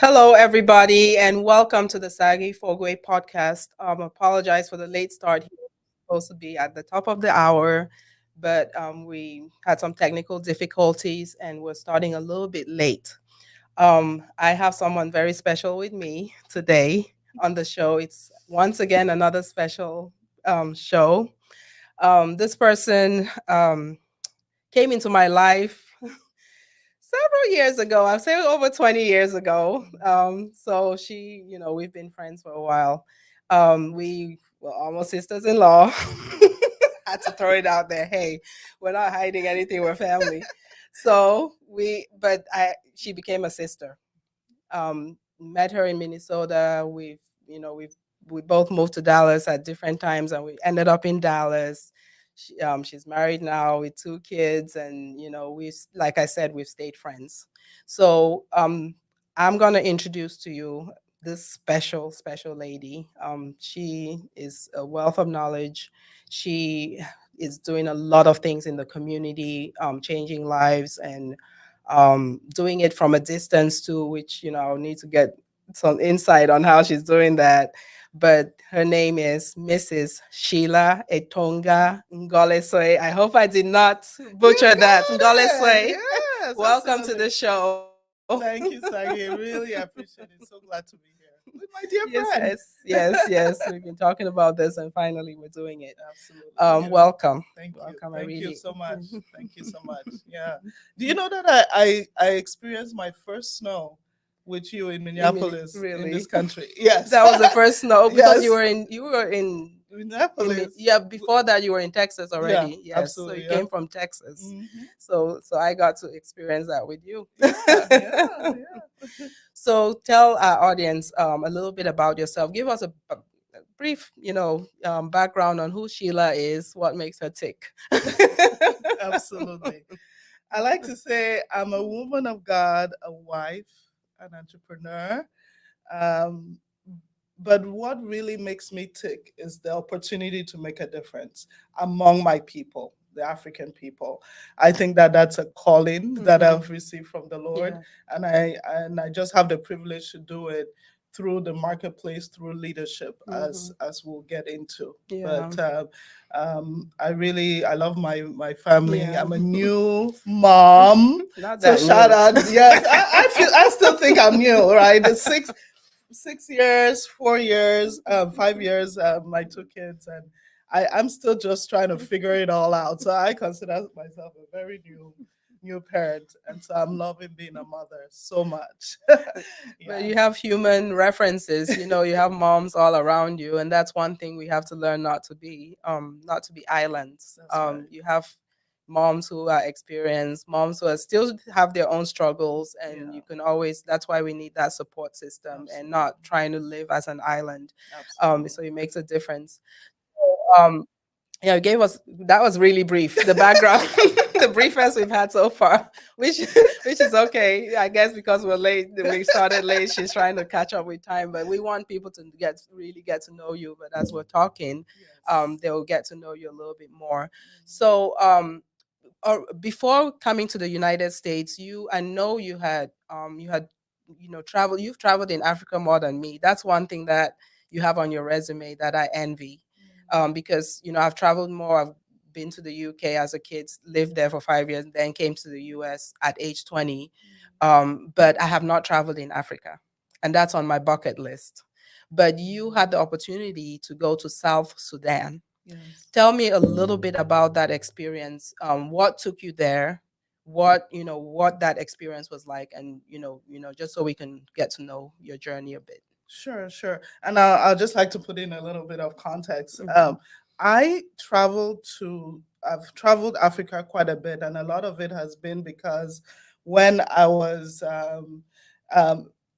Hello, everybody, and welcome to the Saaghe Fogwe podcast. Apologize for the late start. He was supposed to be at the top of the hour, but we had some technical difficulties and we're starting a little bit late. I have someone very special with me today on the show. It's once again another special show. This person came into my life several years ago. I'd say over 20 years ago. So she, we've been friends for a while. We were almost sisters-in-law. Had to throw it out there. Hey, we're not hiding anything. We're family. She became a sister. Met her in Minnesota. We both moved to Dallas at different times, and we ended up in Dallas. She's married now with two kids, and like I said, we've stayed friends. So I'm gonna introduce to you this special lady. She is a wealth of knowledge. She is doing a lot of things in the community, changing lives and doing it from a distance too, which I'll need to get some insight on how she's doing that. But her name is Mrs. Sheila Etonga Ngol'Esueh. I hope I did not butcher that. Ngol'Esueh. Yes, Welcome to absolutely. the show. Thank you, Saaghe. Really appreciate it. So glad to be here with my dear friend. Yes. We've been talking about this, and finally we're doing it. Absolutely. Yeah. Welcome. Thank you. Welcome. Thank you really. so much. Thank you so much. Yeah. Do you know that I experienced my first snow with you in Minneapolis in Really? this country? Yes. That was the first snow because Yes. you were in Minneapolis. yeah, before that you were in Texas Yeah, already. Yes. So absolutely. you Yeah. came from Texas. hmm So I got to experience that with you. Yeah. So tell our audience a little bit about yourself. Give us a brief, background on who Sheila is, what makes her tick. Absolutely. I like to say I'm a woman of God, a wife, an entrepreneur. Um, but what really makes me tick is the opportunity to make a difference among my people, the African people. I think that that's a calling that Mhm. I've received from the Lord, Yeah. and I just have the privilege to do it through the marketplace, through leadership, as Mhm. as we'll get into. Yeah. But I love my family. Yeah. I'm a new mom, Not so that shout new. out. Yes, I still think I'm new, right? The 6 years, 4 years, 5 years, my two kids, and I'm still just trying to figure it all out. So I consider myself a very new parent, and so I'm loving being a mother so much. But Yeah, you have human references, you have moms all around you, and that's one thing we have to learn not to be islands. that's right. You have moms who are experienced, moms who are still have their own struggles, and Yeah, you can always that's why we need that support system and absolutely, not trying to live as an island. absolutely. So it makes a difference. Um, yeah, gave us that was really brief. The background, the briefest we've had so far, which which is okay, I guess, because we're late. We started late. She's trying to catch up with time, but we want people to really get to know you. But as we're talking, Yes. they will get to know you a little bit more. Mhm. So, before coming to the United States, I know you had traveled. You've traveled in Africa more than me. That's one thing that you have on your resume that I envy, because I've traveled more. I've been to the UK as a kid, lived there for 5 years, then came to the US at age 20. But I have not traveled in Africa, and that's on my bucket list. But you had the opportunity to go to South Sudan. Yes. Tell me a little bit about that experience. What took you there? What that experience was like, and just so we can get to know your journey a bit. Sure, sure. And I'll just like to put in a little bit of context. Mhm. I've traveled Africa quite a bit, and a lot of it has been because when I was um,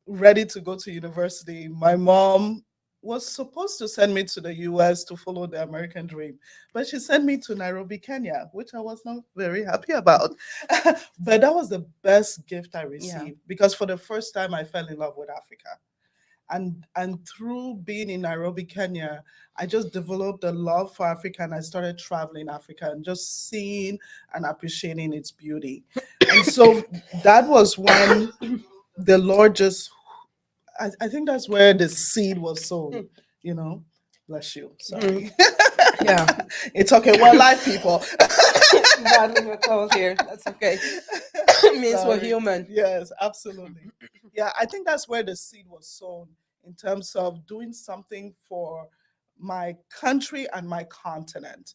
ready to go to university, my mom was supposed to send me to the US to follow the American dream, but she sent me to Nairobi, Kenya, which I was not very happy about. But that was the best gift I Yeah. received because for the first time I fell in love with Africa, and through being in Nairobi, Kenya, I just developed a love for Africa, and I started traveling Africa and just seeing and appreciating its beauty. And so that was when the Lord just, I think that's where the seed was sown, you know. Bless you. Sorry. Yeah. It's okay. We're live people. Battling with cold here. That's okay. It means we're Sorry. human. Yes, absolutely. Yeah, I think that's where the seed was sown in terms of doing something for my country and my continent.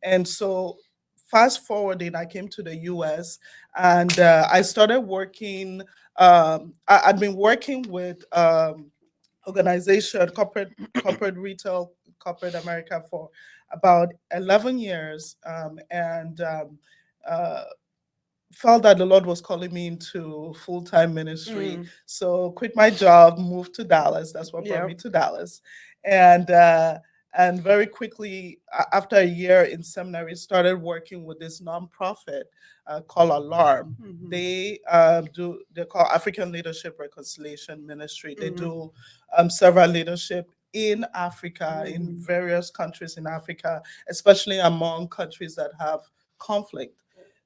And so, fast forwarding, I came to the US and I started working. I'd been working with organization, corporate retail, corporate America for about 11 years. Uh, felt that the Lord was calling me into full-time ministry. Mm. So quit my job, moved to Dallas. That's what brought Yeah. me to Dallas. And and very quickly, after a year in seminary, started working with this nonprofit called Alarm. Mhm. They call African Leadership Reconciliation Ministry. They Mhm. do several leadership in Africa, in Mhm. various countries in Africa, especially among countries that have conflict.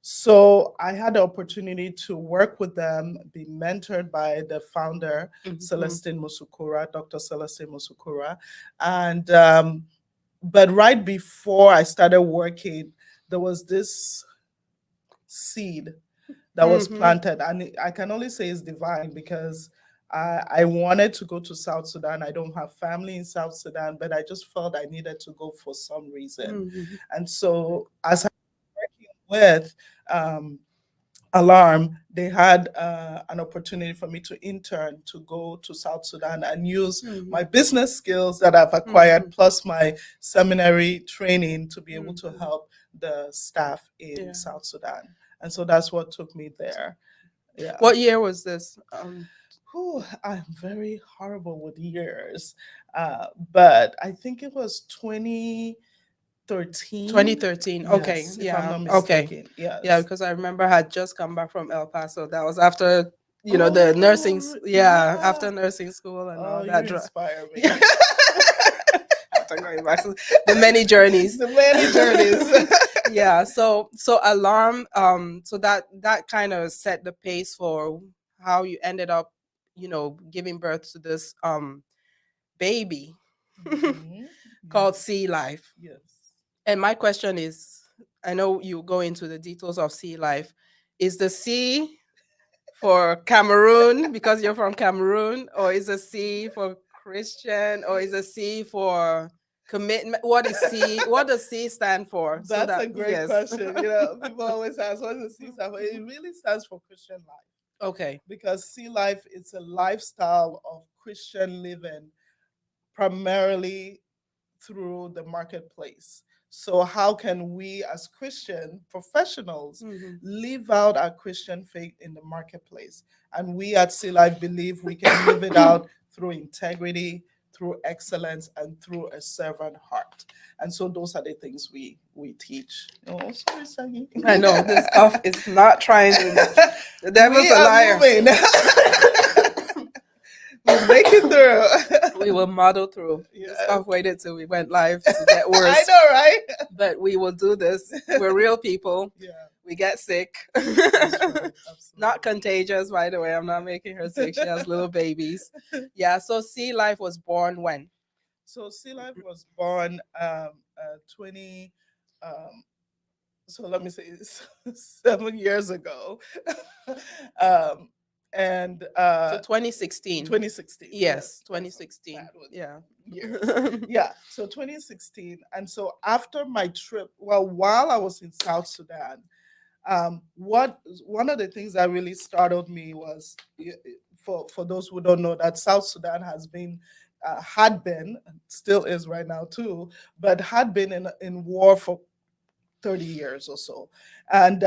So I had the opportunity to work with them, be mentored by the founder, Mhm. Celestine Musukura, Dr. Celestine Musukura. And but right before I started working, there was this seed that was Mhm. planted. And I can only say it's divine because I wanted to go to South Sudan. I don't have family in South Sudan, but I just felt I needed to go for some reason. Mhm. And so as I was working with Alarm, they had an opportunity for me to intern to go to South Sudan and use my Mhm. business skills that I've acquired Mhm. plus my seminary training to be able to Mhm. help the staff in Yeah. South Sudan. And so that's what took me there. Yeah. What year was this? Whew, I'm very horrible with years, but I think it was 2013. 2013. Okay. Yes, if I'm Yeah. not Okay. mistaken. Yeah, Yes. because I remember I had just come back from El Paso. That was after, the nursing. Oh, Yeah, yeah. after nursing school and Oh, all you that. inspire me. Yeah. After going back to the many journeys. The many journeys. Yeah. So Alarm. So that kind of set the pace for how you ended up, giving birth to this baby Mhm. called Yes. Sea Life. Yes. And my question is, I know you go into the details of Sea Life. Is the C for Cameroon because you're from Cameroon, or is a C for Christian, or is a C for commitment? What is C? What does C stand for? So That's that a great yes. question. You know, people always ask, what does C stand for? It really stands for Christian life Okay. because sea life is a lifestyle of Christian living, primarily through the marketplace. So, how can we as Christian professionals Mhm. live out our Christian faith in the marketplace? And we at Sea Life believe we can live it out through integrity, through excellence, and through a servant heart. And so, those are the things we teach. Oh, sorry, Saaghe. I know this cough is not trying to. The devil's We a are liar. moving. We'll make it through. We will muddle through. This Yes. cough waited till we went live to get I worse. know, right? But we will do this. We're real people. Yeah. We get sick. That's right. Not Absolutely. contagious, by the way. I'm not making her sick. She has little babies. Yeah. So Sea Life was born when? So Sea Life was born 20 um so let me say it's 7 years ago. um and So 2016. 2016. Yes, That's so 2016. bad with Yeah. years. Yeah, so 2016. And so after my trip, well, while I was in South Sudan, what one of the things that really startled me was for those who don't know that South Sudan has been had been, still is right now too, but had been in war for 30 years or so. And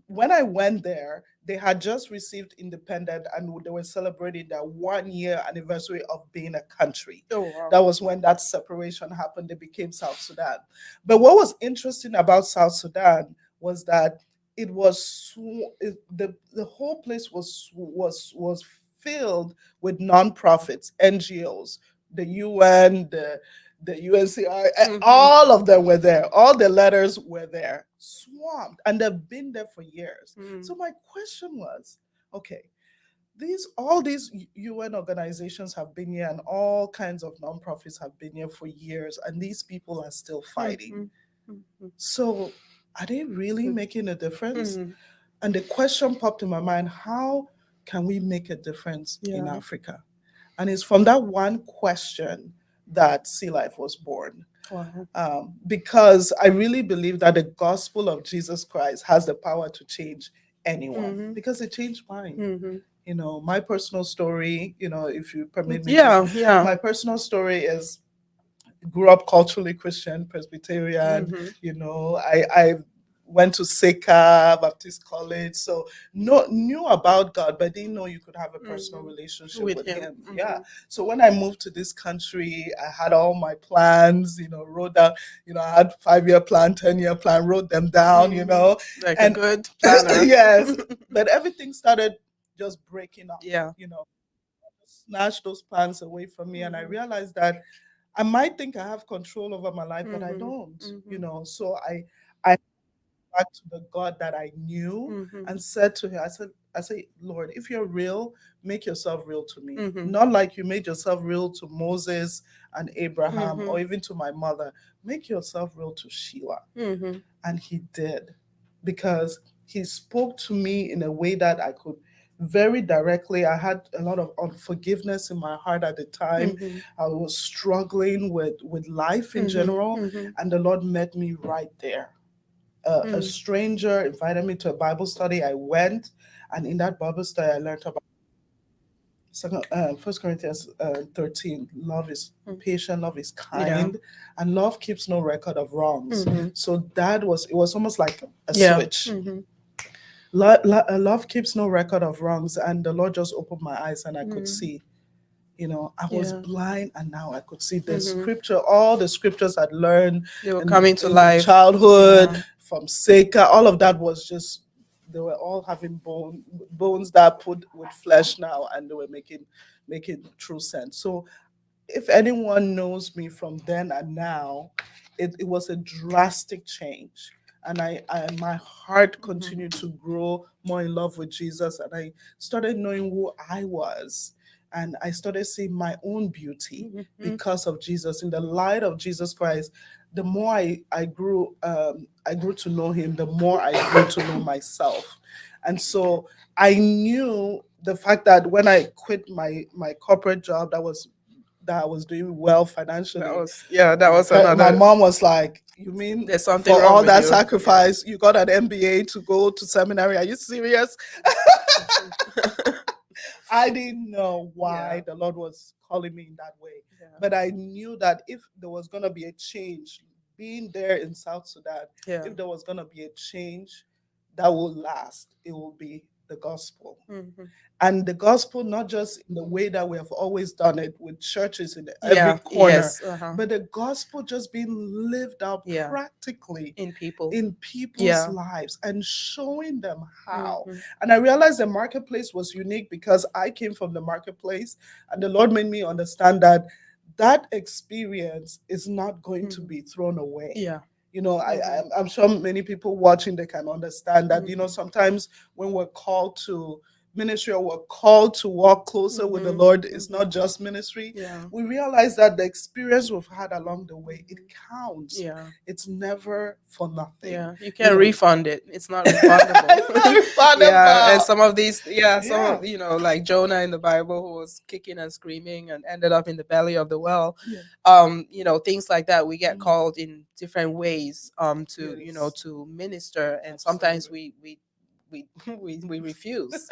when I went there, they had just received independence and they were celebrating their 1 year anniversary of being a country. Oh wow. That was when that separation happened. They became South Sudan. But what was interesting about South Sudan was that the whole place was filled with nonprofits, NGOs, the UN, the UNCR, Mhm. all of them were there. All the letters were there, swamped, and they've been there for years. Mm. So my question was, okay, All these UN organizations have been here, and all kinds of nonprofits have been here for years, and these people are still fighting. Mhm. Mhm. So, are they really making a difference? Mhm. And the question popped in my mind: how can we make a difference in Yeah. Africa? And it's from that one question that Sea Life was born. Wow. Because I really believe that the gospel of Jesus Christ has the power to change anyone, Mhm. because it changed mine. Mhm. My personal story, if you permit me to, Yeah. Yeah. my personal story is, grew up culturally Christian, Presbyterian. Mhm. I went to Seca Baptist College, so knew about God, but didn't know you could have a personal Mhm. relationship With with him. Him. Yeah. Mhm. So when I moved to this country, I had all my plans. Wrote down. I had 5-year plan, 10-year plan, wrote them down. Mhm. Like a And good planner. yes, but everything started just breaking up. Yeah. Snatched those plans away from me, and I Mhm. realized that I might think I have control over my life, but I Mhm. don't. Mhm. So I back to the God that I knew Mhm. and said to him, I said, Lord, if you're real, make yourself real to me. Mhm. Not like you made yourself real to Moses and Abraham, or Mhm. even to my mother. Make yourself real to Sheila. Mhm. And he did, because he spoke to me in a way that I could very directly. I had a lot of unforgiveness in my heart at the time. Mhm. I was struggling with life in Mhm. general, Mhm. and the Lord met me right there. A Mhm. stranger invited me to a Bible study. I went, and in that Bible study, I learned about First Corinthians 13. Love is Mhm. patient, love is Yeah. kind, and love keeps no record of wrongs. Mhm. So it was almost like a Yeah. switch. Mhm. Love keeps no record of wrongs, and the Lord just opened my eyes, and I could Mhm. see. I was Yeah. blind, and now I could see the Mhm. scripture, all the scriptures I'd learned They were in coming to in life. childhood Yeah. from Seika. All of that was just, they were all having bones that put with flesh now, and they were making true sense. So if anyone knows me from then and now, it was a drastic change. And my heart Mhm. continued to grow more in love with Jesus, and I started knowing who I was, and I started seeing my own beauty Mhm. because of Jesus. In the light of Jesus Christ, the more I grew to know Him, the more I grew to know myself. And so I knew the fact that when I quit my corporate job, that I was doing well That financially. was, yeah, that was My another. mom was like, "You mean There's something for wrong all with that you. Yeah. sacrifice, you got an MBA to go to seminary? Are you serious?" I didn't know Yeah. why the Lord was calling me in that way, Yeah. but I knew that if there was going to be a change, being there in South Sudan, Yeah. if there was going to be a change that will last, it will be the gospel. Mhm. And the gospel, not just in the way that we have always done it with churches in every Yeah. corner, Yes. Uh-huh. but the gospel just being lived out Yeah. practically In people. in people's Yeah. lives and showing them how. Mhm. And I realized the marketplace was unique because I came from the marketplace, and the Lord made me understand that that experience is not going to Mhm. be thrown away. Yeah. Mhm. I'm sure many people watching, they can understand that, Mhm. sometimes when we're called to ministry, or we're called to walk closer with the Mhm. Lord, it's not Mhm. just ministry. Yeah. We realize that the experience we've had along the way, it Mhm. counts. Yeah. It's never for nothing. Yeah. You You can't know, refund it. It's not refundable. it's not Yeah. And refundable. some of these, yeah, some Yeah. of, like Jonah in the Bible, who was kicking and screaming and ended up in the belly of the well. Yeah. Things like that. We get Mm. called in different ways to, Yes. to minister, and sometimes Absolutely. we we refuse.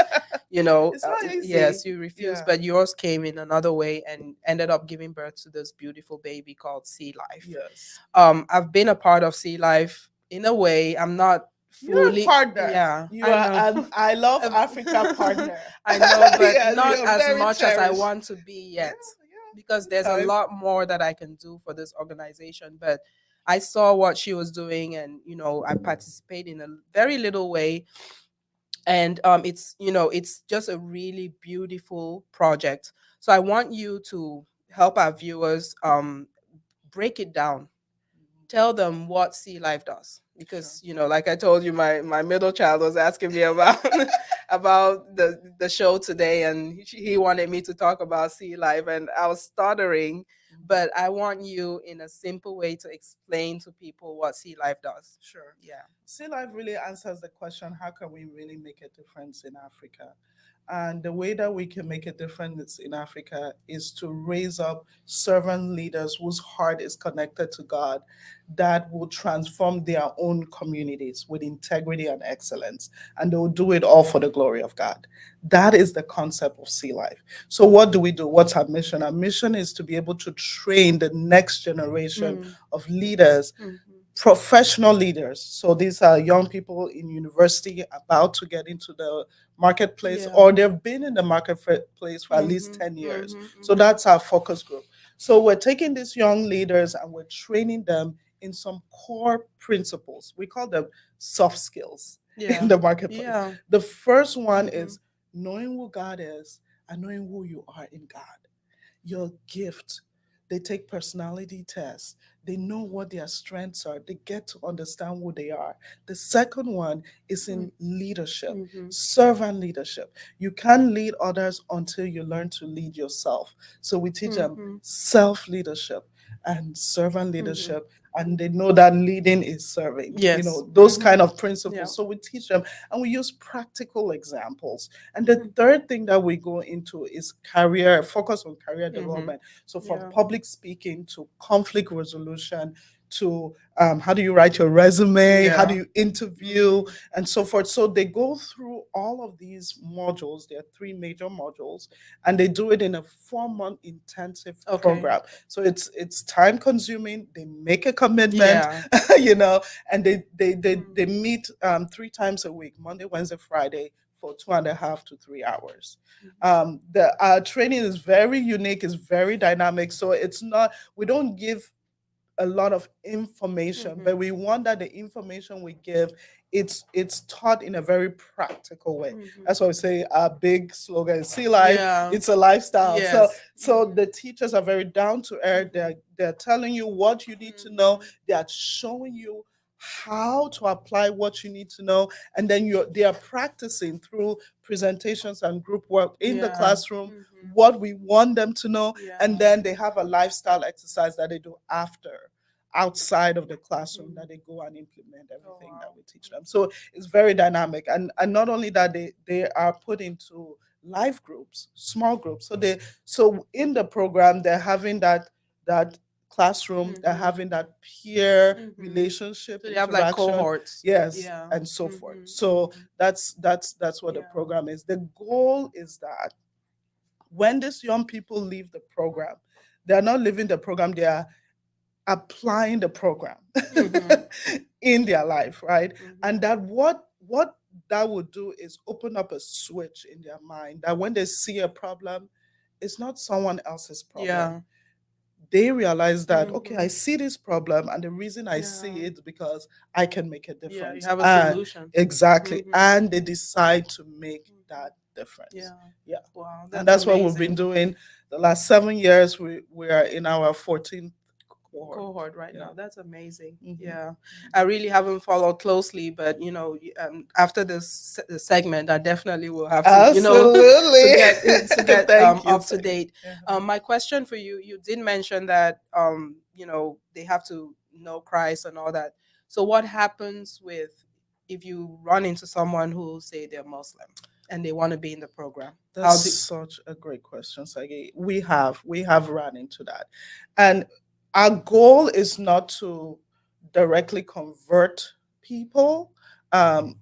It's not easy. Yes, you refuse, Yeah. but yours came in another way and ended up giving birth to this beautiful baby called Sea Life. Yes. I've been a part of Sea Life in a way. I'm not You're a fully, partner. yeah, You I are know. an I Love Africa partner. I know, but Yes, not you're as very much as I cherished. want to be Yeah, yet, because yeah. Good there's a time. lot more that I can do for this organization. But I saw what she was doing, and I participate in a very little way. And it's just a really beautiful project. So I want you to help our viewers break it down, tell them what Sea Life does, Sure. because like I told you, my middle child was asking me about about the show today, and he wanted me to talk about sea life, and I was stuttering. But I want you, in a simple way, to explain to people what sea life does. Sure. Yeah. Sea Life really answers the question, how can we really make a difference in Africa? And the way that we can make a difference in Africa is to raise up servant leaders whose heart is connected to God, that will transform their own communities with integrity and excellence. And they will do it all for the glory of God. That is the concept of Sea Life. So, what do we do? What's our mission? Our mission is to be able to train the next generation of leaders, professional leaders. So these are young people in university about to get into the marketplace, Yeah. or they've been in the marketplace for at least 10 years. So that's our focus group. So we're taking these young leaders and we're training them in some core principles. We call them soft skills in the marketplace. Yeah. The first one is knowing who God is and knowing who you are in God, your gift. They take personality tests. They know what their strengths are. They get to understand who they are. The second one is in leadership, servant leadership. You can't lead others until you learn to lead yourself. So we teach them self leadership and servant leadership, and they know that leading is serving. Yes. Those kind of principles. So we teach them, and we use practical examples. And the third thing that we go into is career, focus on career development. So from public speaking to conflict resolution to how do you write your resume, how do you interview, and so forth. So they go through all of these modules. There are three major modules, and they do it in a 4-month intensive program. So it's time consuming. They make a commitment, and they meet 3 times a week, Monday, Wednesday, Friday, for 2.5 to 3 hours. The training is very unique, is very dynamic. So it's not, we don't give a lot of information, but we want that the information we give, it's taught in a very practical way. That's why we say our big slogan is Sea Life. It's a lifestyle. So the teachers are very down to earth. They're telling you what you need to know. They are showing you how to apply what you need to know, and then they are practicing through presentations and group work in the classroom what we want them to know, and then they have a lifestyle exercise that they do after, outside of the classroom, that they go and implement everything that we teach them. So it's very dynamic, and not only that, they are put into life groups, small groups. So in the program, they're having that classroom, they're having that peer relationship, So they have like interaction, cohorts. yes, and so forth. So that's what the program is. The goal is that when these young people leave the program, they're not leaving the program, they are applying the program in their life, right? And that what that would do is open up a switch in their mind, that when they see a problem, it's not someone else's problem. They realize that, okay, I see this problem, and the reason I see it is because I can make a difference. You have a solution. Exactly. And they decide to make that difference. Yeah. Wow, And that's what we've amazing. been doing the last 7 years. We are in our 14th cohort right now. That's amazing. Yeah, I really haven't followed closely, but after this segment, I definitely will have to, absolutely, to get up to date. Yeah. My question for you: you did mention that they have to know Christ and all that. So what happens if you run into someone who say they're Muslim and they want to be in the program? That's such a great question, Saaghe. We have run into that, and our goal is not to directly convert people. Our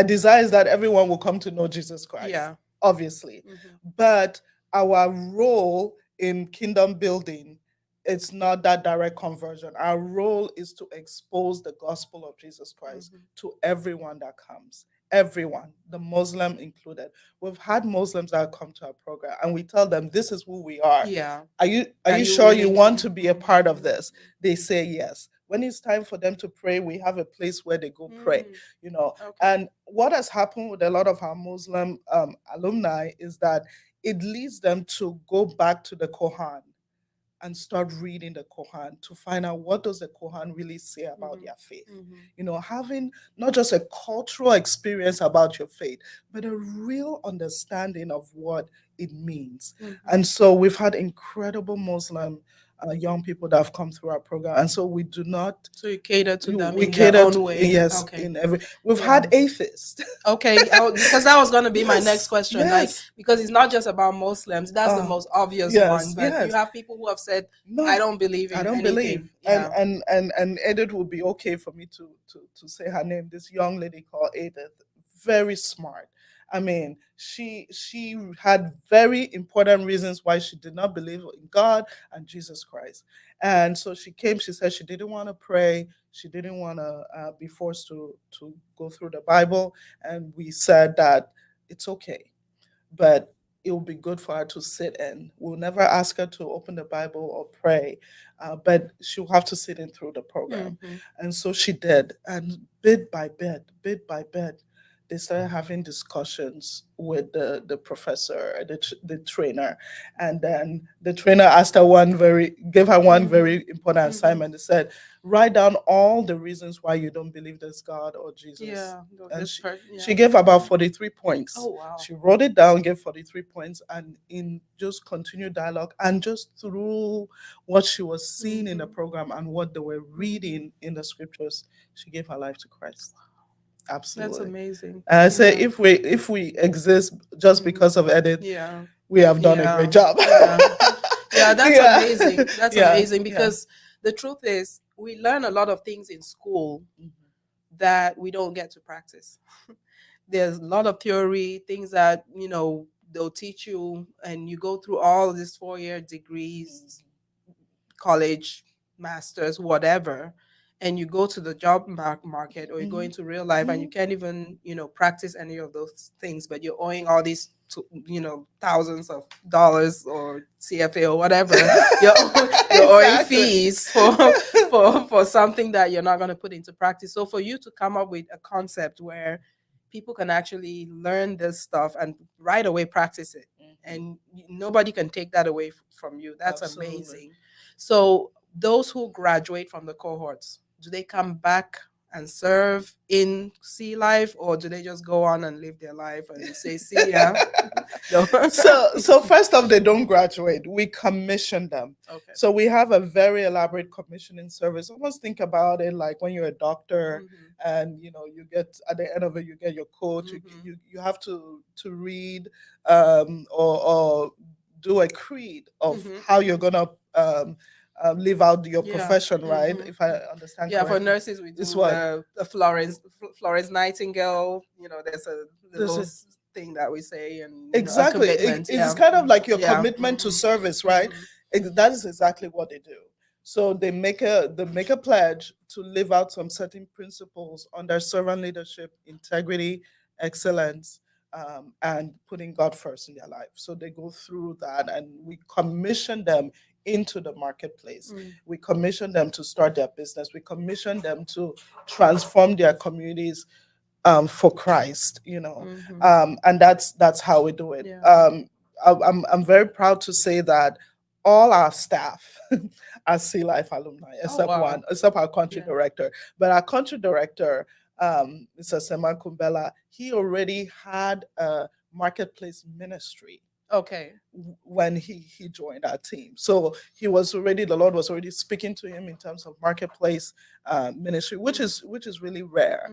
desire is that everyone will come to know Jesus Christ, obviously. But our role in kingdom building, it's not that direct conversion. Our role is to expose the gospel of Jesus Christ to everyone that comes. Everyone, the Muslim included. We've had Muslims that come to our program, and we tell them, this is who we are. Are you sure you want to be a part of this? They say yes. When it's time for them to pray, we have a place where they go pray, And what has happened with a lot of our Muslim alumni is that it leads them to go back to the Quran and start reading the Quran to find out what does the Quran really say about their faith. Having not just a cultural experience about your faith, but a real understanding of what it means. And so we've had incredible Muslim young people that have come through our program, and so we do not. So you cater to them We in their cater own to, way. yes, Okay. in every. We've Yeah. had atheists. Okay, because that was going to be my next question. Like, Yes. because it's not just about Muslims. That's the most obvious one. But you Yes. have people who have said, No, I don't believe in I don't anything. believe. Yeah. And Edith would be okay for me to say her name. This young lady called Edith, very smart. I mean, she had very important reasons why she did not believe in God and Jesus Christ. And so she came. She said she didn't want to pray. She didn't want to be forced to go through the Bible. And we said that it's okay, but it will be good for her to sit in. We'll never ask her to open the Bible or pray, but she'll have to sit in through the program. And so she did. And bit by bit, they started having discussions with the professor, the trainer. And then the trainer gave her one very important assignment. They said, write down all the reasons why you don't believe there's God or Jesus. Yeah. And she gave about 43 points. Oh, wow. She wrote it down, gave 43 points, and in just continued dialogue and just through what she was seeing in the program and what they were reading in the scriptures, she gave her life to Christ. Absolutely. That's amazing. And I say if we exist just because of Edith, we have done a great job. Yeah, that's amazing. That's amazing, Yeah. because the truth is we learn a lot of things in school that we don't get to practice. There's a lot of theory, things that, they'll teach you, and you go through all these 4-year degrees, college, masters, whatever, and you go to the job market, or you go into real life, and you can't even, practice any of those things, but you're owing all these, thousands of dollars or CFA or whatever. You're owing fees for something that you're not going to put into practice. So for you to come up with a concept where people can actually learn this stuff and right away practice it, and nobody can take that away from you. That's amazing. So those who graduate from the cohorts, do they come back and serve in Sea Life, or do they just go on and live their life and say, see ya? So first off, they don't graduate. We commission them. Okay. So we have a very elaborate commissioning service. Almost think about it like when you're a doctor, and you get at the end of it, you get your coach. You have to read or do a creed of how you're gonna live out your profession, right? If I understand correctly. For nurses, we do the Florence Nightingale. There's a little thing that we say, and exactly, it's kind of like your commitment to service, right? That is exactly what they do. So they make a pledge to live out some certain principles under servant leadership, integrity, excellence, and putting God first in their life. So they go through that, and we commission them into the marketplace. We commission them to start their business. We commission them to transform their communities for Christ, and that's how we do it. I'm very proud to say that all our staff are Sea Life alumni, except our country director. But our country director, Mr. Seman Kumbela, he already had a marketplace ministry. Okay. When he joined our team, so the Lord was already speaking to him in terms of marketplace ministry, which is really rare.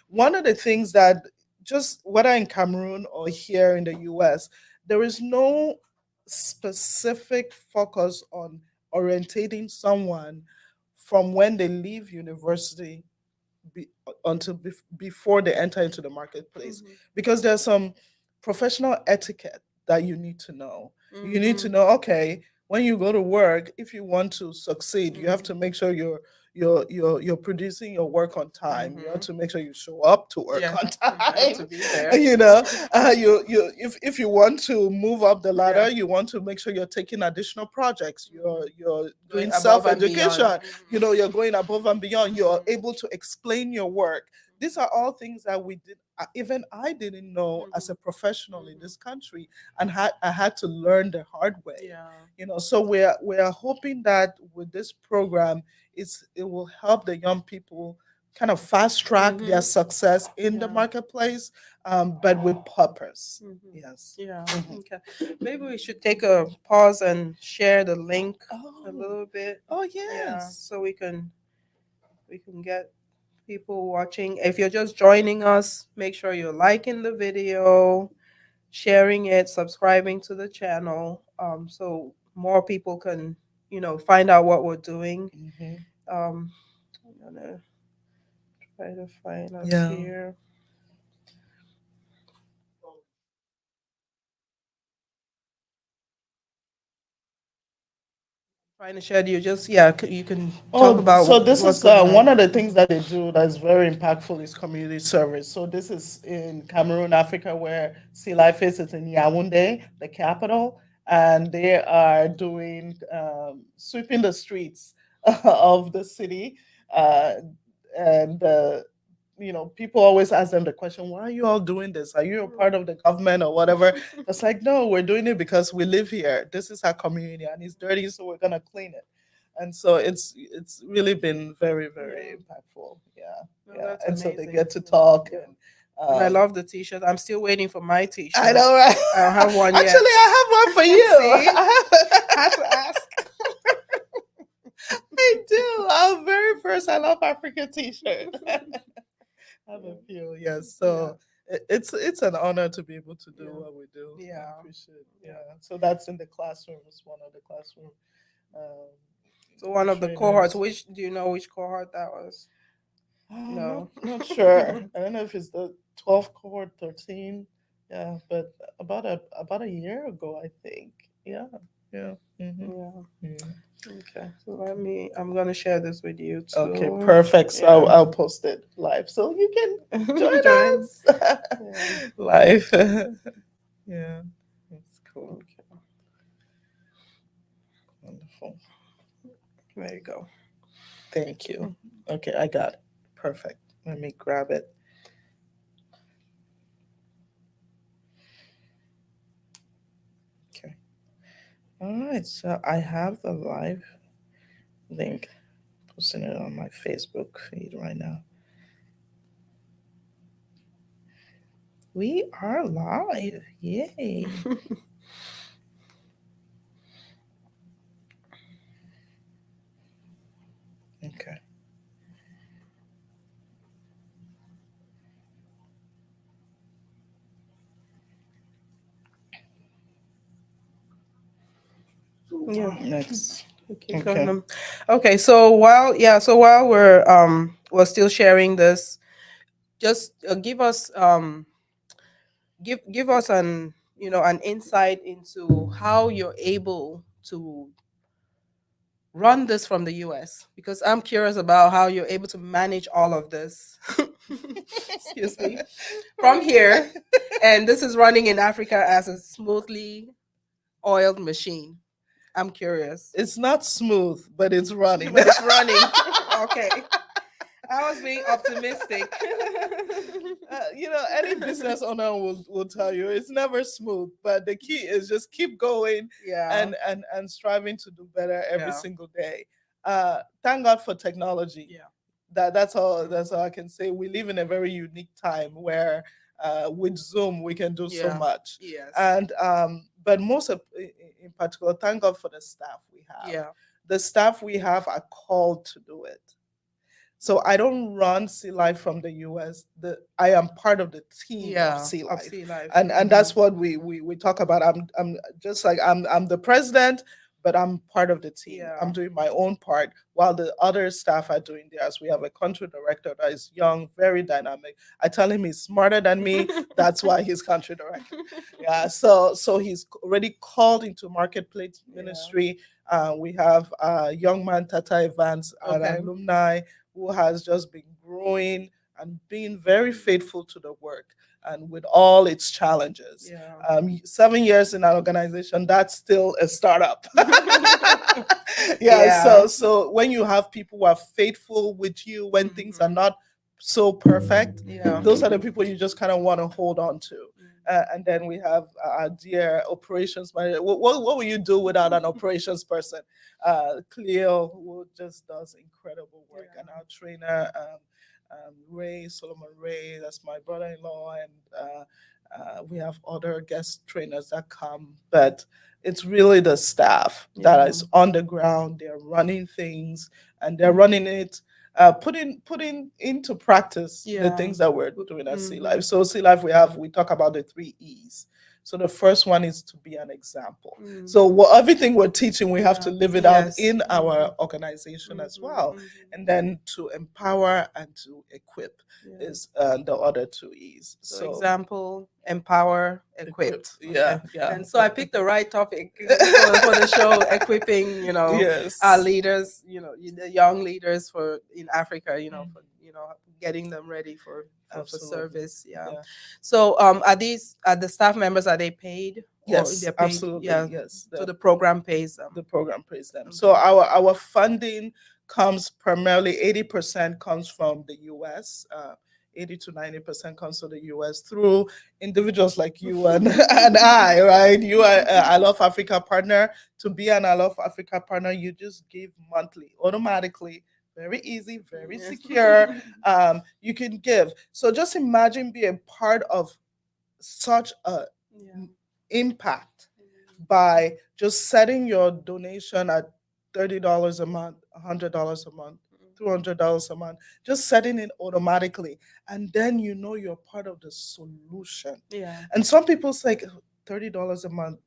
One of the things that, just whether in Cameroon or here in the US, there is no specific focus on orientating someone from when they leave university until before they enter into the marketplace, because there's some professional etiquette that you need to know. You need to know, okay, when you go to work, if you want to succeed, you have to make sure you're producing your work on time. You have to make sure you show up to work on time. To be there. If you want to move up the ladder, you want to make sure you're taking additional projects. You're doing self-education. You're going above and beyond. You're able to explain your work these are all things that we did. Even I didn't know as a professional in this country, and I had to learn the hard way. Yeah. So we are hoping that with this program, it will help the young people kind of fast track their success in the Yeah. marketplace, but with purpose. Yes. Yeah. Mhm. Okay. Maybe we should take a pause and share the link a Oh, little bit. oh Yeah. yes. So we can get people watching. If you're just joining us, make sure you're liking the video, sharing it, subscribing to the channel, so more people can, find out what we're doing. Mhm. I'm gonna try to find us Yeah. here. Trying to share you just you can talk Oh, about so this what's is going one on. of the things that they do that's very impactful is community service. So this is in Cameroon, Africa, where Sea Life is in Yaoundé, the capital, and they are doing sweeping the streets of the city, uh, and people always ask them the question, "Why are you all doing this? Are you a part of the government or whatever?" It's like, no, we're doing it because we live here. This is our community, and it's dirty, so we're gonna clean it. And so it's really been very, very Yeah. impactful. Yeah, No, yeah. that's And so they amazing. get to talk, Yeah. and And I love the t-shirt. I'm still waiting for my I t-shirt. know, right? I don't have one yet. Actually, I have one for you. See? I Had to ask. do. Our very first I Love Africa T-shirt. I have a few, yes. So it's an honor to be able to do Yeah. what we do. Yeah. I appreciate it. Yeah. Yeah. So that's in the classroom. It's one of the classroom. Um, So one of the cohorts, trainers. which do you know which cohort that was? Not No. not sure. I don't know if it's the 12th cohort, 13. Yeah, but about a year ago, I think. Yeah, yeah. Yeah. Mm. Okay. So I'm gonna share this with you Okay, too. perfect. So Yeah. I'll post it live, so you can join Join. us Yeah. live. Yeah, that's cool. Okay. Wonderful. There you go. Thank you. Okay, I got it. Perfect. Let me grab it. Okay. All right. So I have the live link. Posting it on my Facebook feed right now. We are live. Yay. Okay. Yeah. Next. Okay. Okay. Okay. So while we're still sharing this, just give us an insight into how you're able to run this from the US, because I'm curious about how you're able to manage all of this. Excuse me. From here, and this is running in Africa as a smoothly oiled machine. I'm curious. It's not smooth, but it's running. But it's running. Okay. I was being optimistic. Any business owner will tell you it's never smooth, but the key is just keep going Yeah. and striving to do better every Yeah. single day. Thank God for technology. Yeah. That's all I can say. We live in a very unique time where with Zoom we can do so Yeah. much. Yes. And but in particular, thank God for the staff we have. Yeah. The staff we have are called to do it. So I don't run Sea Life from the US. I am part of the team of Yeah. Sea Of Life. sea life. And that's what we talk about. I'm just like I'm the president, but I'm part of the team. Yeah. I'm doing my own part while the other staff are doing theirs. We have a country director that is young, very dynamic. I tell him he's smarter than me. That's why he's country director. Yeah, so he's already called into marketplace Yeah. ministry. We have young man Tata Evans, an Okay. alumni who has just been growing and being very faithful to the work and with all its challenges. Yeah. 7 years in an organization, that's still a startup. Yeah, Yeah. so when you have people who are faithful with you when things are not so perfect. Yeah. Those are the people you just kind of want to hold on to. And then we have our dear operations manager. What will you do without an operations person? Cleo, who just does incredible work, Yeah. and our trainer, Ray, Solomon Ray, that's my brother-in-law, and we have other guest trainers that come, but it's really the staff that Yeah. is on the ground. They're running things, and they're running it, putting into practice the Yeah. things that we're doing at Sea Mhm. Life. So Sea Life, we talk about the 3 E's. So the first one is to be an example. Mm. So everything we're teaching, we have to Yeah. live it out Yes. in our Mhm. organization as Mhm. well. Mhm. And then to empower and to equip Yeah. is the other 2 E's. So example, empower, Equip, equipped. Okay. yeah, yeah. And so I picked the right topic for the show, equipping, Yes. our leaders, the young leaders in Africa, for getting them ready for Absolutely. service. Yeah. Yeah. So are the staff members, are they paid? Or Yes, they're paid? absolutely. Yeah. Yes. So the program pays them. The program pays them. So our funding comes primarily 80% comes from the US. 80 to 90% comes from the US through individuals like you and I, right? You are I Love Africa partner. To be an I Love Africa partner, you just give monthly automatically. Very easy, very Yes. secure. You can give. So just imagine being part of such a Yeah. impact by just setting your donation at $30 a month, $100 a month, $200 a month, just setting it automatically. And then you're part of the solution. Yeah. And some people say $30 a month.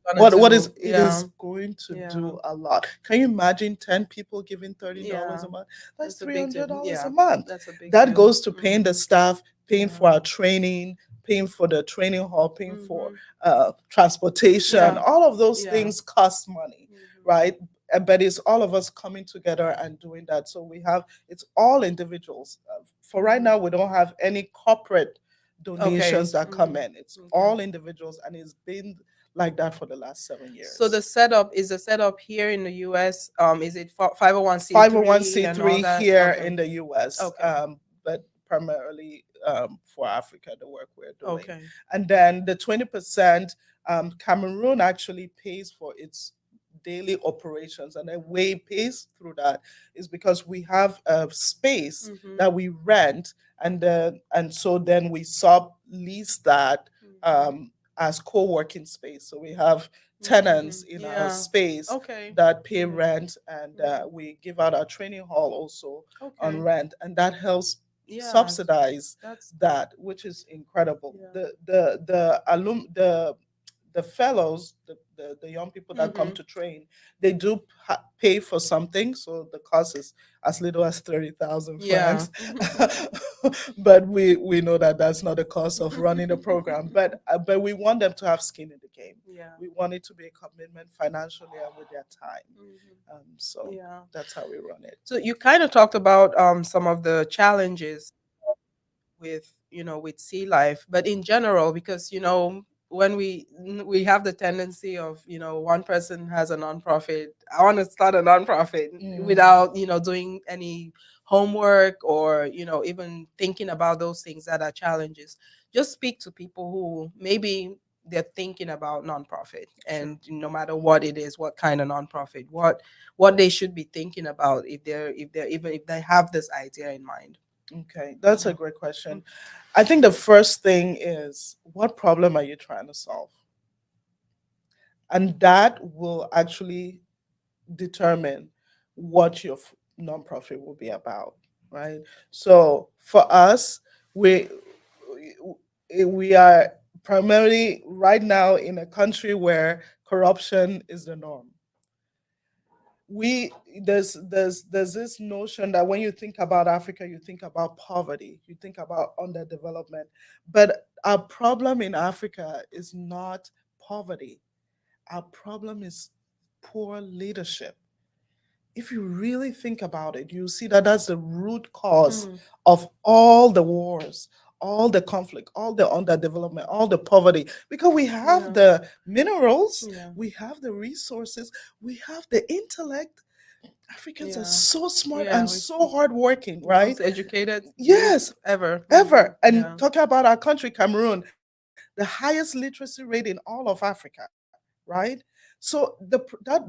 Gonna What is do. it is going to Yeah. do a lot. Can you imagine 10 people giving $30 Yeah. a month? That's That's a big deal. $300 Yeah. a month. That's a big That deal. goes to paying the Mhm. staff, paying for Yeah. our training, paying for the training hall, paying for Mhm. transportation. Yeah. All of those Yeah. things cost money, Mhm. right? But it's all of us coming together and doing that. So it's all individuals. For right now, we don't have any corporate donations that come in. It's Okay. all individuals, and it's been like that for the last 7 years. So the setup here in the US. Is it 501c3 and all 501c3 that? here Okay. in the US, Okay. but primarily for Africa, the work we're doing. Okay. And then the 20%, Cameroon actually pays for its daily operations, and the way it pays through that is because we have a space Mhm. that we rent, and so then we sublease that as co-working space. So we have tenants in our Yeah. space Okay. that pay Yeah. rent, and we give out our training hall also on Okay. rent, and that helps Yeah. subsidize That's that, which is incredible. Yeah. The fellows, the young people that come to train, they do pay for something, so the cost is as little as 30,000 Yeah. francs. But we know that that's not the cost of running a program. But we want them to have skin in the game. Yeah. We want it to be a commitment financially and with their time. Mhm. So Yeah. that's how we run it. So you kind of talked about some of the challenges with Sea Life, but in general, because when we have the tendency of one person has a nonprofit, I want to start a nonprofit without doing any homework or even thinking about those things that are challenges. Just speak to people who maybe they're thinking about nonprofit, and no matter what it is, what kind of nonprofit, what they should be thinking about if they have this idea in mind. Okay, that's a great question. I think the first thing is, what problem are you trying to solve? And that will actually determine what your nonprofit will be about, right? So for us, we are primarily right now in a country where corruption is the norm. we there's this notion that when you think about Africa, you think about poverty, you think about underdevelopment. But our problem in Africa is not poverty. Our problem is poor leadership. If you really think about it, you see that that's the root cause of all the wars, all the conflict, all the underdevelopment, all the poverty, because we have the minerals, we have the resources, we have the intellect, Africans are Yeah. so smart Yeah. and so hardworking, Most right? educated youth Yes, ever. ever. And Yeah. talking about our country, Cameroon, the highest literacy rate in all of Africa, right? So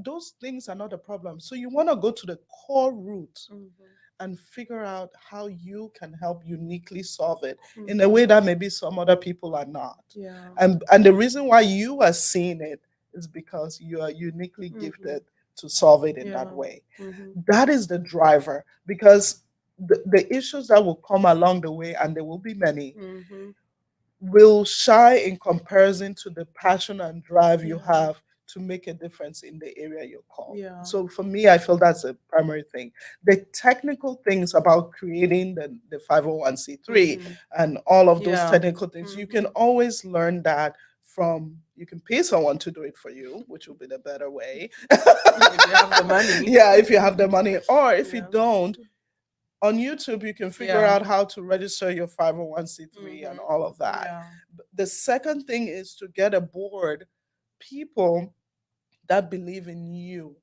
those things are not a problem. So you want to go to the core root Mm-hmm. and figure out how you can help uniquely solve it in a Mm-hmm. way that maybe some other people are not. Yeah. And the reason why you are seeing it is because you are uniquely Mm-hmm. gifted to solve it in that Yeah. way. Mm-hmm. That is the driver, because the issues that will come along the way, and there will be many, Mm-hmm. will shy in comparison to the passion and drive you Yeah. have to make a difference in the area you're called. Yeah. So for me, I feel that's a primary thing. The technical things about creating the 501c3 Mm-hmm. and all of those Yeah. technical things, you can Mm-hmm. always learn that from, you can pay someone to do it for you, which will be the better way. If you have the money. Yeah, if you have the money, or if you Yeah. don't, on YouTube, you can figure Yeah. out how to register your 501c3 and Mm-hmm. all of that. Yeah. The second thing is to get aboard people that believe in you.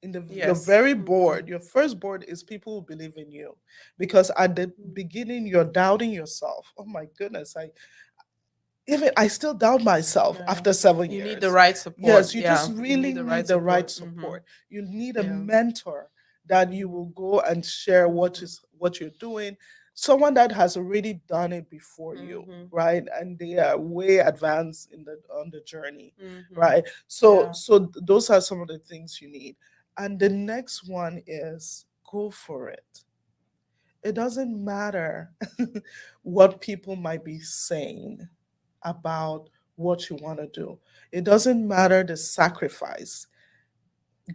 Your Yes. very Mm-hmm. board, your first board is people who believe in you. Because at the beginning, you're doubting yourself. Oh my goodness, I still doubt myself Yeah. after 7 You need the years. right support. Yes, you Yeah. just You really need the right need the right support. Mm-hmm. support. You need a Yeah. mentor that you Mm-hmm. will go and share Mm-hmm. what you're doing. Someone that has already done it before you, Mm-hmm. right? And they are way advanced in the on the journey, Mm-hmm. right? So Yeah. those are some of the things you need. And the next one is go for it. It doesn't matter what people might be saying about what you want to do. It doesn't matter the sacrifice.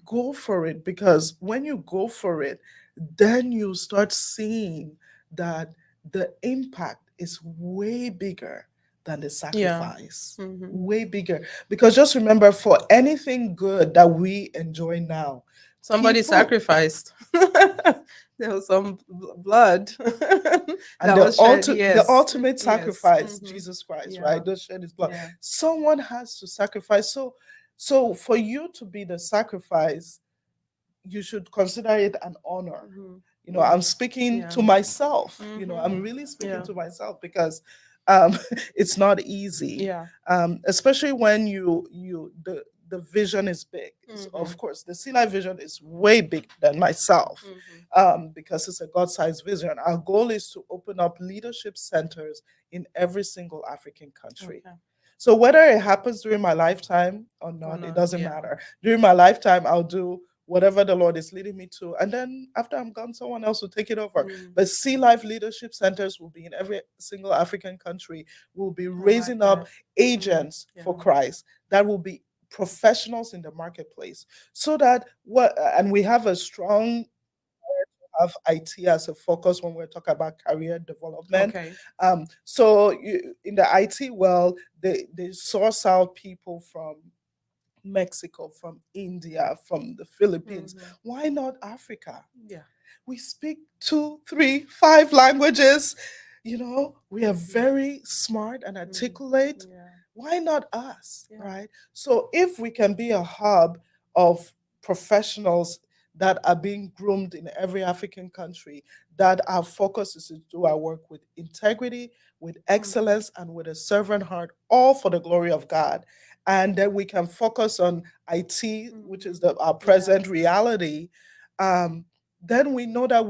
Go for it, because when you go for it, then you start seeing that the impact is way bigger than the Yeah. sacrifice. Mm-hmm. Way bigger. Because just remember, for anything good that we enjoy now, Somebody people, sacrificed. There was some blood and that was shed. the Yes. ultimate Yes. sacrifice, Mm-hmm. Jesus Christ, Yeah. right? Those shed his blood. Yeah. Someone has to sacrifice. So for you to be the sacrifice, you should consider it an honor. Mm-hmm. I'm Yeah. speaking Yeah. to myself. Mm-hmm. I'm really speaking Yeah. to myself, because um, it's not easy, Yeah. especially when the vision is big. So Mm-hmm. of course, the Sea Life vision is way big than myself, Mm-hmm. because it's a God-sized vision. Our goal is to open up leadership centers in every single African country. Okay. So whether it happens during my lifetime or Or not, it not. doesn't Yeah. matter. During my lifetime, I'll do whatever the Lord is leading me to. And then after I'm gone, someone else will take it over. Mm. But Sea Life Leadership Centers will be in every single African country. We'll be I like raising up that. Mm. agents for Yeah. Christ that will be professionals in the marketplace. So that and we have a strong have IT as a focus when we're talking about career development. Okay. So in the IT world, they source out people from Mexico, from India, from the Philippines. Mm-hmm. Why not Africa? Yeah. We speak two, three, five languages. We are Mm-hmm. very smart and Mm. articulate. Yeah. Why not us, Yeah. right? So if we can be a hub of professionals that are being groomed in every African country, that our focus is to do our work with integrity, with Mm-hmm. excellence, and with a servant heart, all for the glory of God. And then we can focus on IT, which Mm-hmm. is our Yeah. present reality. Um, then we know that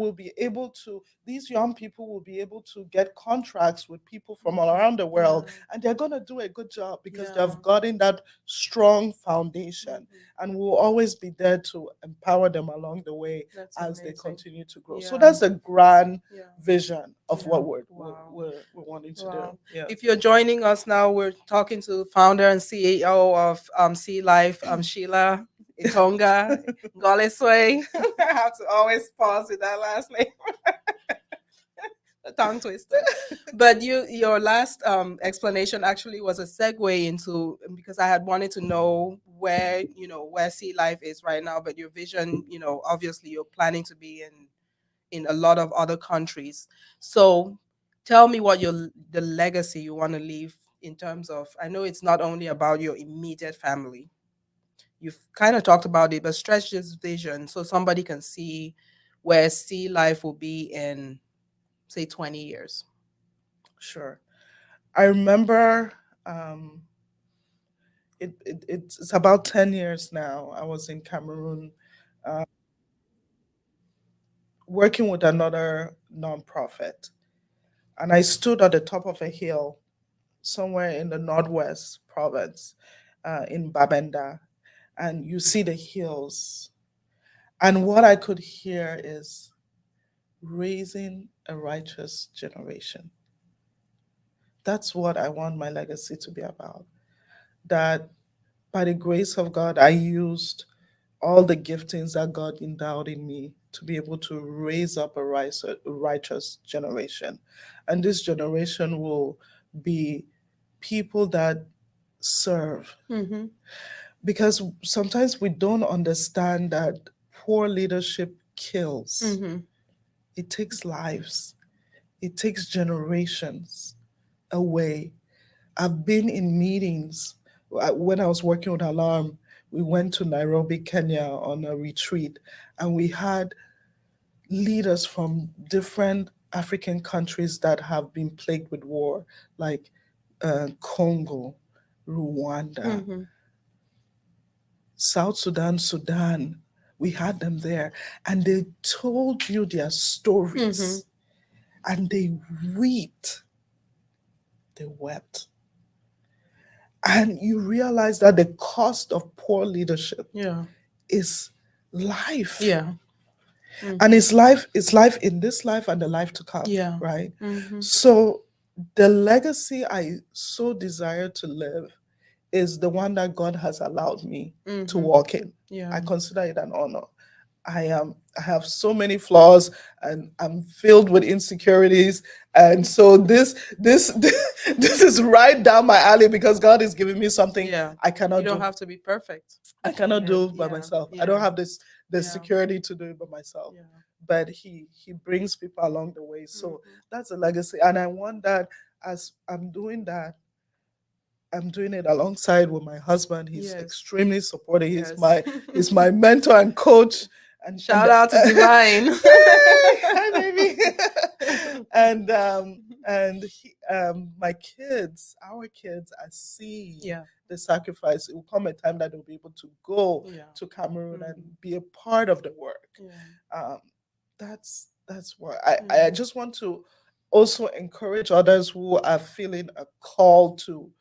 these young people will be able to get contracts with people from all Mm-hmm. around the world, Yeah. and they're going to do a good job because Yeah. they've gotten that strong foundation, Mm-hmm. and we'll always be there to empower them along the way That's as they amazing. continue to grow. So Yeah. that's the grand Yeah. vision of Yeah. what we're, we're, Wow. we're, we're wanting to do. Wow. Yeah. If you're joining us now, we're talking to founder and CEO of Sea Life, Sheila Etonga Ngol'Esueh. I have to always pause with that last name. A tongue twister. But your last explanation actually was a segue into, because I had wanted to know where Sea Life is right now, but your vision, obviously you're planning to be in a lot of other countries. So tell me what the legacy you want to leave in terms of, I know it's not only about your immediate family. you've kind of talked about it, but stretch this vision so somebody can see where sea life will be in, say, 20 years. Sure. I remember it's about 10 years now. I was in Cameroon uh, working with another nonprofit, and I stood at the top of a hill somewhere in the northwest province in Babenda, and you see the hills. And what I could hear is raising a righteous generation. That's what I want my legacy to be about. That by the grace of God, I used all the giftings that God endowed in me to be able to raise up a righteous generation. And this generation will be people that serve. Mm-hmm. Because sometimes we don't understand that poor leadership kills. Mm-hmm. It takes lives, it takes generations away. I've been in meetings. When I was working with Alarm, we went to Nairobi, Kenya on a retreat, and we had leaders from different African countries that have been plagued with war, like Congo, Rwanda, Mm-hmm. South Sudan, Sudan. We had them there, and they told you their stories, and they wept. They wept. And you realize that the cost of poor leadership Yeah. is life. Yeah. And it's life in this life and the life to come. Yeah. Right. Mm-hmm. So the legacy I so desire to live is the one that God has allowed me to walk in. Yeah. I consider it an honor. I have so many flaws, and I'm filled with insecurities, and so this this is right down my alley because God is giving me something Yeah. I cannot You don't do. have to be perfect. I cannot do it by Yeah. myself. I Yeah. don't have the Yeah. security to do it by myself. Yeah. But he brings people along the way. So Mhm. that's a legacy, and I want that as I'm doing that, I'm doing it alongside with my husband. He's Yes. extremely supportive. Yes. He's my mentor and coach. Shout out to Divine. Hi, baby. And my kids, our kids, are seeing Yeah. the sacrifice. It will come a time that they'll be able to go Yeah. to Cameroon and Mhm. be a part of the work. Yeah. Um, that's what I just want to also encourage others who are feeling a call to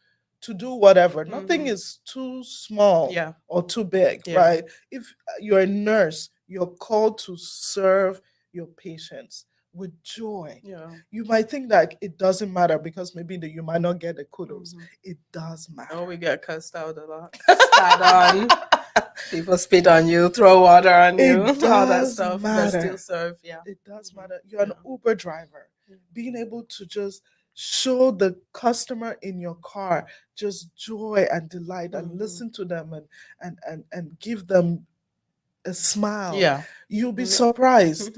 do whatever. Nothing is too small Yeah. or too big, Yeah. right? If you're a nurse, you're called to serve your patients with joy. Yeah. You might think that it doesn't matter because maybe you might not get the kudos. Mhm. It does matter. Oh, we get cussed out a lot. Spat on. People spit on you, throw water on you, It all that does stuff. But matter. still serve. Yeah. It does Mhm. matter. You're an Yeah. Uber driver. Yeah. Being able to just show the customer in your car just joy and delight and listen to them and give them a smile. Yeah. You'll be Yeah. surprised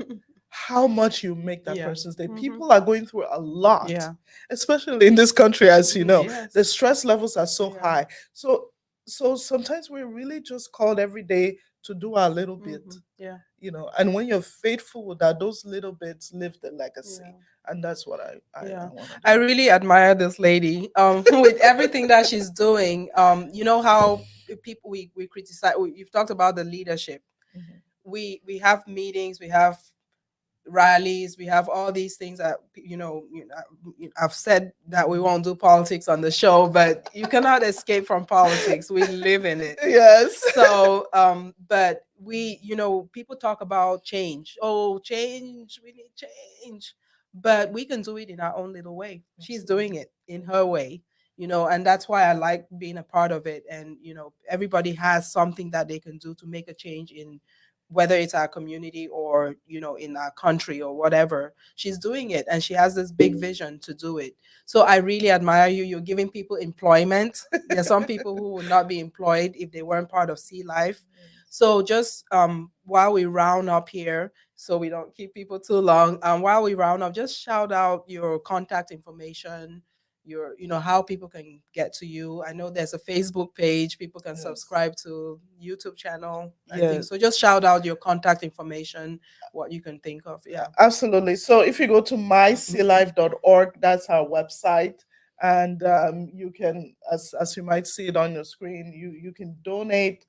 how much you make that Yeah. person's day. Mhm. People are going through a lot, Yeah. especially in this country, as you know. Yes. The stress levels are so Yeah. high. So sometimes we're really just called every day to do our little bit, Yeah. and when you're faithful with that, those little bits live the legacy. Yeah. And that's what I Yeah. want to do. I really admire this lady. With everything that she's doing. You know how people we criticize. You've talked about the leadership. Mhm. We have meetings. We have rallies, we have all these things that I've said that we won't do politics on the show, but you cannot escape from politics. We live in it. Yes. So but people talk about change. Oh, change, we need change, but we can do it in our own little way. She's doing it in her way, and that's why I like being a part of it. And everybody has something that they can do to make a change in whether it's our community or in our country or whatever. She's doing it, and she has this big vision to do it. So I really admire you. You're giving people employment. There's some people who would not be employed if they weren't part of Sea Life. So just while we round up here, so we don't keep people too long, while we round up, just shout out your contact information, your, how people can get to you. I know there's a Facebook page, people can Yes. subscribe to YouTube channel, I think. Yes. So just shout out your contact information, what you can think of. Yeah. Absolutely. So if you go to mysealife.org, that's our website. And you can, as you might see it on your screen, you can donate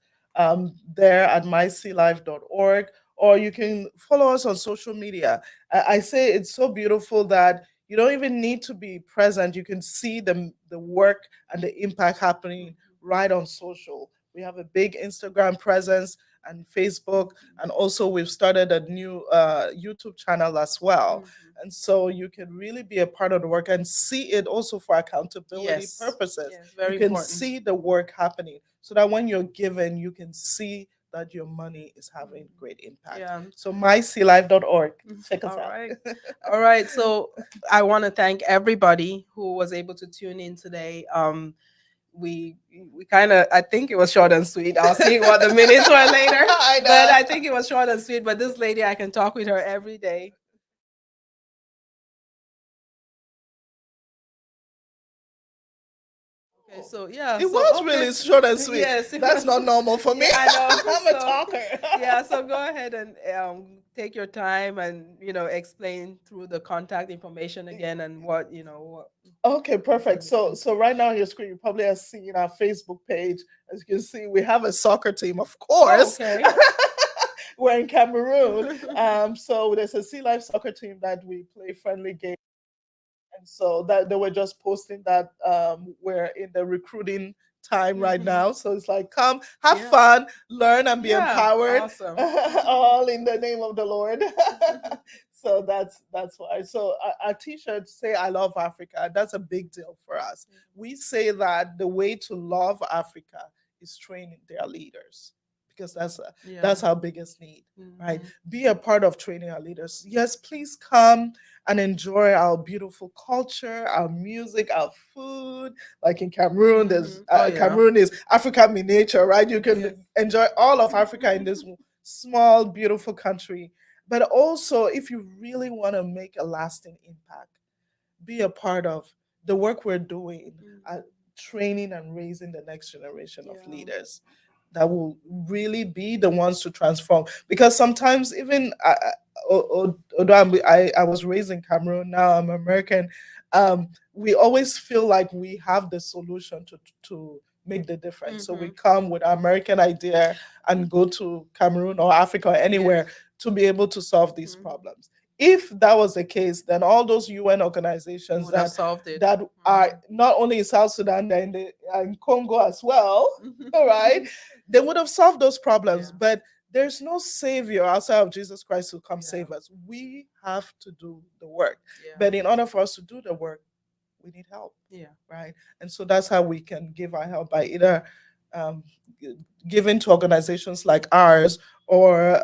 there at mysealife.org, or you can follow us on social media. I say it's so beautiful that you don't even need to be present. You can see the work and the impact happening right on social. We have a big Instagram presence and Facebook, and also we've started a new YouTube channel as well. And so you can really be a part of the work and see it also for accountability Yes. purposes. Yes, You very can important. see the work happening so that when you're given, you can see that your money is having great impact. Yeah. So mysealife.org. Check us All out. right. All right. So I want to thank everybody who was able to tune in today. We kind of, I think it was short and sweet. I'll see what the minutes were later. I know. But I think it was short and sweet. But this lady, I can talk with her every day. Okay, so yeah, It so was okay. really short and sweet. Yes, it That's was. not normal for me. Yeah, I know. I'm a So, talker. yeah, so go ahead and take your time and explain through the contact information again and what. Okay, perfect. So right now on your screen, you probably have seen our Facebook page. As you can see, we have a soccer team, of course. Oh, okay. We're in Cameroon. So there's a Sea Life soccer team that we play friendly games. And so that they were just posting that we're in the recruiting time right now. So it's like, come, have Yeah. fun, learn, and be Yeah, empowered, awesome. all in the name of the Lord. So that's why. So our t-shirts say "I love Africa." That's a big deal for us. We say that the way to love Africa is training their leaders, because that's our biggest need, right? Be a part of training our leaders. Yes, please come and enjoy our beautiful culture, our music, our food. Like in Cameroon, there's Oh, yeah. Cameroon is Africa miniature, right? You can Yes. enjoy all of Africa in this small, beautiful country. But also, if you really want to make a lasting impact, be a part of the work we're doing at training and raising the next generation of Yeah. leaders that will really be the ones to transform. Because sometimes, even although I was raised in Cameroon, now I'm American, we always feel like we have the solution to make the difference. So we come with our American idea and go to Cameroon or Africa or anywhere to be able to solve these problems. If that was the case, then all those UN organizations Would have solved it. that are not only in South Sudan, they're in Congo as well, right? They would have solved those problems. Yeah. But there's no savior outside of Jesus Christ who come save us. We have to do the work. Yeah. But in order for us to do the work, we need help. Yeah. Right. And so that's how we can give our help, by either um, giving to organizations like ours, or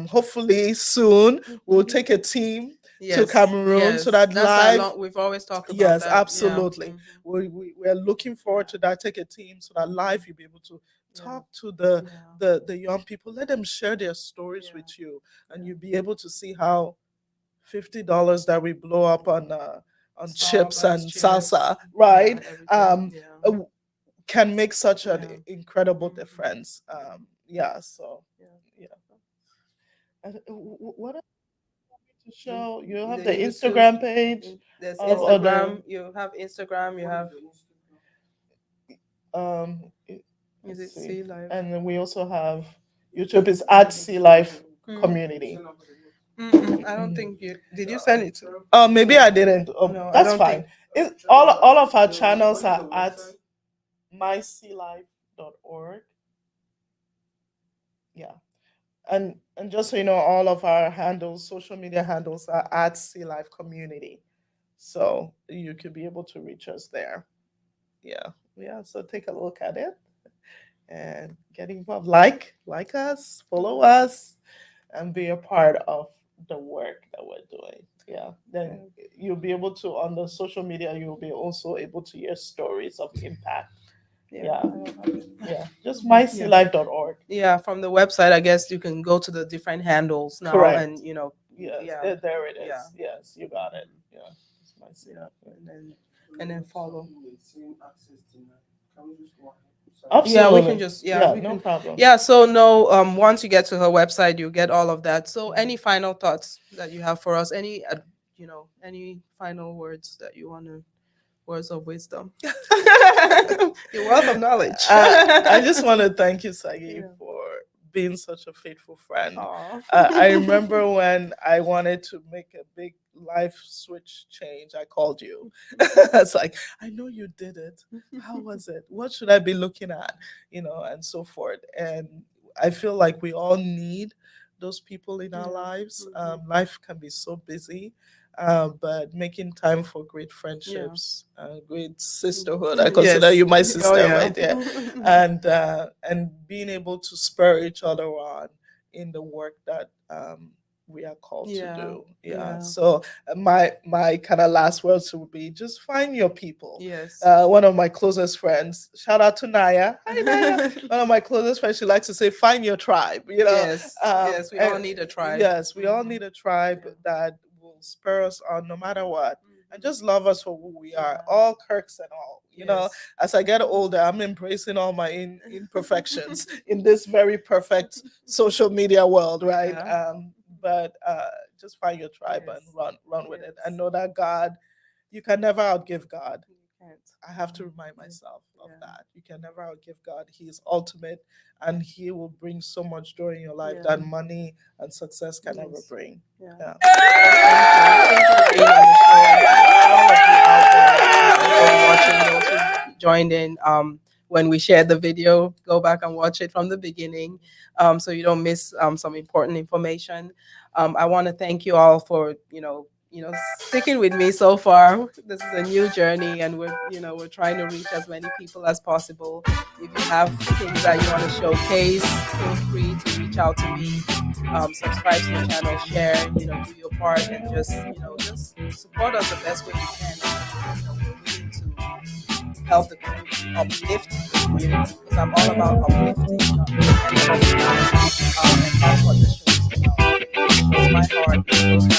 hopefully soon we'll take a team to Cameroon, so that live. We've always talked about Yes, that. absolutely. We're looking forward to that. Take a team so that live you'll be able to talk to the young people. Let them share their stories with you, and you'll be able to see how $50 that we blow up on chips and salsa, right? Uh, can make such an incredible difference. So yeah. What else to show? You have the Instagram page. There's of Instagram. You have Instagram. You have. Um, Is it let's see. Sea Life? And then we also have YouTube is at Sea Life Community. I don't think you did. You send it to? Oh, maybe I didn't. Oh, No, I that's don't fine. think. All of our channels are at mysealife.org. Yeah. And just so you know, all of our handles, social media handles, are at Sea Life Community. So you could be able to reach us there. Yeah. So take a look at it and get involved. Like us, follow us, and be a part of the work that we're doing. Yeah. Then you'll be able to, on the social media, you'll be also able to hear stories of impact. Yeah. Just mysealife.org. Yeah, from the website, I guess you can go to the different handles now. Correct. And Yes, there it is. Yes, you got it. Yeah. It's and then and then follow. Yeah, we can Absolutely. just Yeah, we no can. problem. Yeah, so no, once you get to her website, you get all of that. So any final thoughts that you have for us? Any any final words that you want to, words of wisdom? Your wealth of knowledge. I just want to thank you, Saaghe, Yeah. for being such a faithful friend. Aw. I remember when I wanted to make a big life switch change, I called you. It's like, I know you did it. How was it? What should I be looking at? And so forth. And I feel like we all need those people in our Yeah. lives. Mhm. Life can be so busy. But making time for great Yeah. friendships, great sisterhood. I consider Yes. you my Oh sister yeah. right there, and being able to spur each other on in the work that we are called to Yeah. do. Yeah. Yeah. So my kind of last words would be just find your people. Yes. One of my closest friends, shout out to Naya. Hi Naya. One of my closest friends, she likes to say, find your tribe. Yes. Yes. We all And need a tribe. yes, we all need a tribe Yeah. that will spur us on no matter what. And Mhm. just love us for who we are, Yeah. all Kirks and all. Yes. As I get older, I'm embracing all my imperfections in this very perfect social media world, right? Yeah. But just find your tribe and Yes. run with it, and Yes. know that God, you can never outgive God. You can't. I have to Mhm. remind myself of Yeah. that. You can never outgive God. He is ultimate, and He will bring so much joy in your life Yeah. that money and success can never Yes. bring. Yeah. Yeah. Thank you for being on the show. And thank you to all of you out there, those watching, those who joined in. When we shared the video, go back and watch it from the beginning, so you don't miss some important information. I want to thank you all for sticking with me so far. This is a new journey, and we're trying to reach as many people as possible. If you have things that you want to showcase, feel free to reach out to me. Subscribe to the channel, share, do your part, and just support us the best way you can. We're willing to help the community, uplift the community, because I'm all about uplifting, anybody down, and that's what the show is about. It shows my heart, it shows my